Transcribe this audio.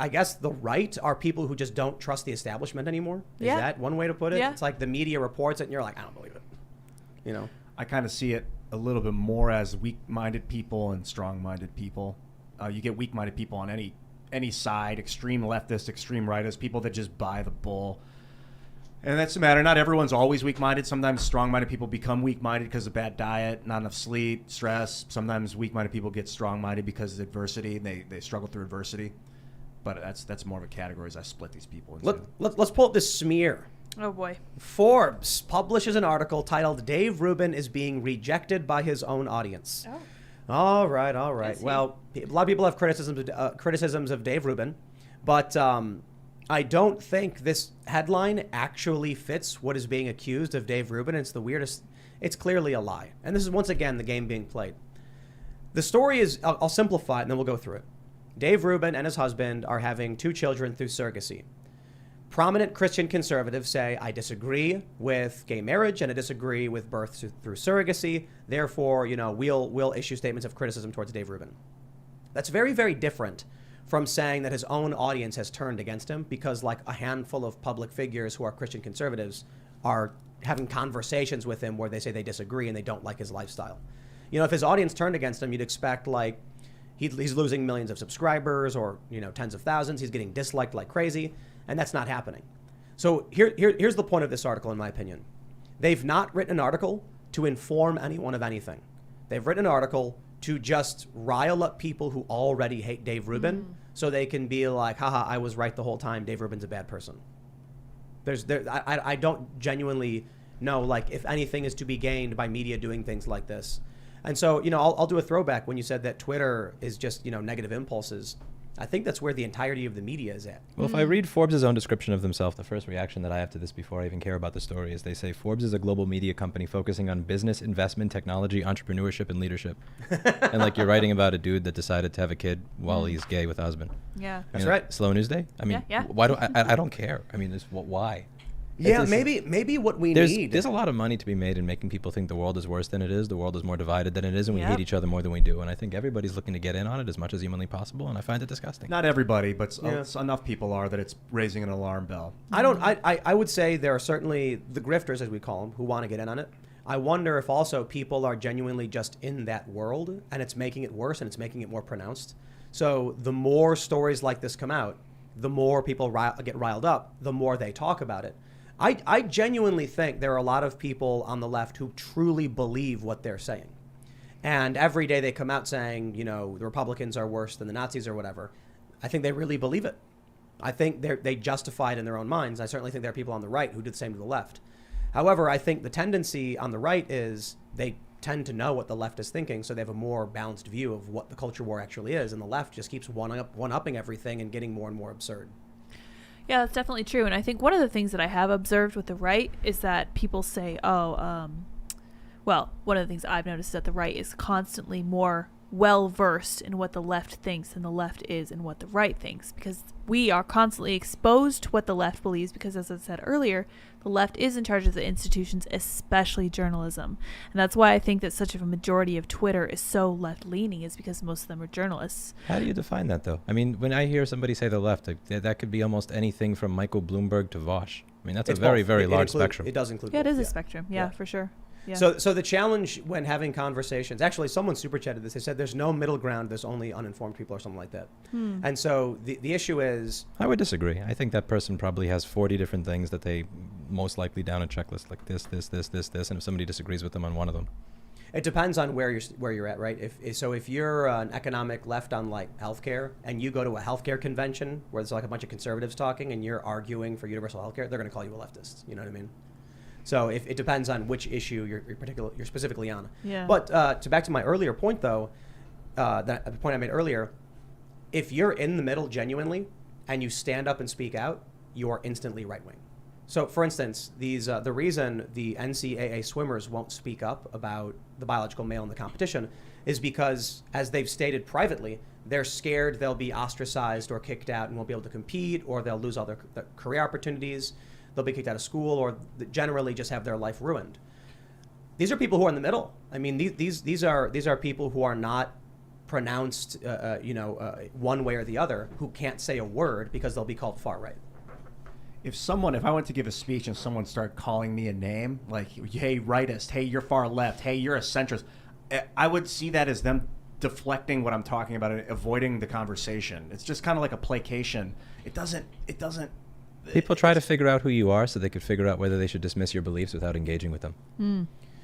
I guess the right are people who just don't trust the establishment anymore. Is that one way to put it? Yeah. It's like the media reports it and you're like, I don't believe it. You know? I kind of see it a little bit more as weak-minded people and strong-minded people. You get weak-minded people on any side, extreme leftist, extreme rightist, people that just buy the bull. And that's the matter. Not everyone's always weak-minded. Sometimes strong-minded people become weak-minded because of bad diet, not enough sleep, stress. Sometimes weak-minded people get strong-minded because of adversity. They struggle through adversity. But that's more of a category as I split these people into. Let's pull up this smear. Oh boy. Forbes publishes an article titled "Dave Rubin is being rejected by his own audience." Oh. All right. Well, a lot of people have criticisms of Dave Rubin, but I don't think this headline actually fits what is being accused of Dave Rubin. It's the weirdest. It's clearly a lie. And this is, once again, the game being played. The story is, I'll simplify it and then we'll go through it. Dave Rubin and his husband are having 2 children through surrogacy. Prominent Christian conservatives say, I disagree with gay marriage and I disagree with birth through surrogacy. Therefore, we'll issue statements of criticism towards Dave Rubin. That's very, very different from saying that his own audience has turned against him because like a handful of public figures who are Christian conservatives are having conversations with him where they say they disagree and they don't like his lifestyle. If his audience turned against him, you'd expect like he's losing millions of subscribers or, tens of thousands. He's getting disliked like crazy, and that's not happening. So here's the point of this article, in my opinion. They've not written an article to inform anyone of anything. They've written an article to just rile up people who already hate Dave Rubin so they can be like, haha, I was right the whole time. Dave Rubin's a bad person. I don't genuinely know, like, if anything is to be gained by media doing things like this. And so, I'll do a throwback when you said that Twitter is just, negative impulses. I think that's where the entirety of the media is at. Well, if I read Forbes' own description of themselves, the first reaction that I have to this before I even care about the story is they say Forbes is a global media company focusing on business, investment, technology, entrepreneurship, and leadership. And like you're writing about a dude that decided to have a kid while he's gay with a husband. Yeah. That's right. Slow news day? I mean, yeah. why do I don't care. I mean, why? Yeah, maybe what we need. There's a lot of money to be made in making people think the world is worse than it is. The world is more divided than it is, and we hate each other more than we do. And I think everybody's looking to get in on it as much as humanly possible, and I find it disgusting. Not everybody, but enough people are that it's raising an alarm bell. I would say there are certainly the grifters, as we call them, who want to get in on it. I wonder if also people are genuinely just in that world, and it's making it worse, and it's making it more pronounced. So the more stories like this come out, the more people get riled up, the more they talk about it. I genuinely think there are a lot of people on the left who truly believe what they're saying. And every day they come out saying, the Republicans are worse than the Nazis or whatever. I think they really believe it. I think they justify it in their own minds. I certainly think there are people on the right who do the same to the left. However, I think the tendency on the right is they tend to know what the left is thinking, so they have a more balanced view of what the culture war actually is, and the left just keeps one-upping everything and getting more and more absurd. Yeah, that's definitely true. And I think one of the things that I have observed with the right is that people say, one of the things I've noticed is that the right is constantly more well-versed in what the left thinks than the left is in what the right thinks, because we are constantly exposed to what the left believes because, as I said earlier, the left is in charge of the institutions, especially journalism. And that's why I think that such of a majority of Twitter is so left-leaning, is because most of them are journalists. How do you define that, though? I mean, when I hear somebody say the left, that could be almost anything from Michael Bloomberg to Vosh. I mean, that's a very, very large spectrum. It does include both. It is a yeah. spectrum. Yeah, for sure. Yeah. So the challenge when having conversations, actually someone super chatted this, they said there's no middle ground, there's only uninformed people or something like that. And so the issue is... I would disagree. I think that person probably has 40 different things that they most likely down a checklist, like this, and if somebody disagrees with them on one of them. It depends on where you're at, right? If you're an economic left on like healthcare and you go to a healthcare convention where there's like a bunch of conservatives talking and you're arguing for universal healthcare, they're going to call you a leftist. You know what I mean? So it depends on which issue you're specifically on. Yeah. But back to my earlier point, though, the point I made earlier, if you're in the middle genuinely and you stand up and speak out, you are instantly right wing. So, for instance, the reason the NCAA swimmers won't speak up about the biological male in the competition is because, as they've stated privately, they're scared they'll be ostracized or kicked out and won't be able to compete, or they'll lose all their career opportunities. They'll be kicked out of school, or generally just have their life ruined. These are people who are in the middle. I mean, these are people who are not pronounced, one way or the other, who can't say a word because they'll be called far right. If I went to give a speech and someone started calling me a name, like, hey, rightist, hey, you're far left, hey, you're a centrist, I would see that as them deflecting what I'm talking about and avoiding the conversation. It's just kind of like a placation. It doesn't. People try to figure out who you are so they could figure out whether they should dismiss your beliefs without engaging with them.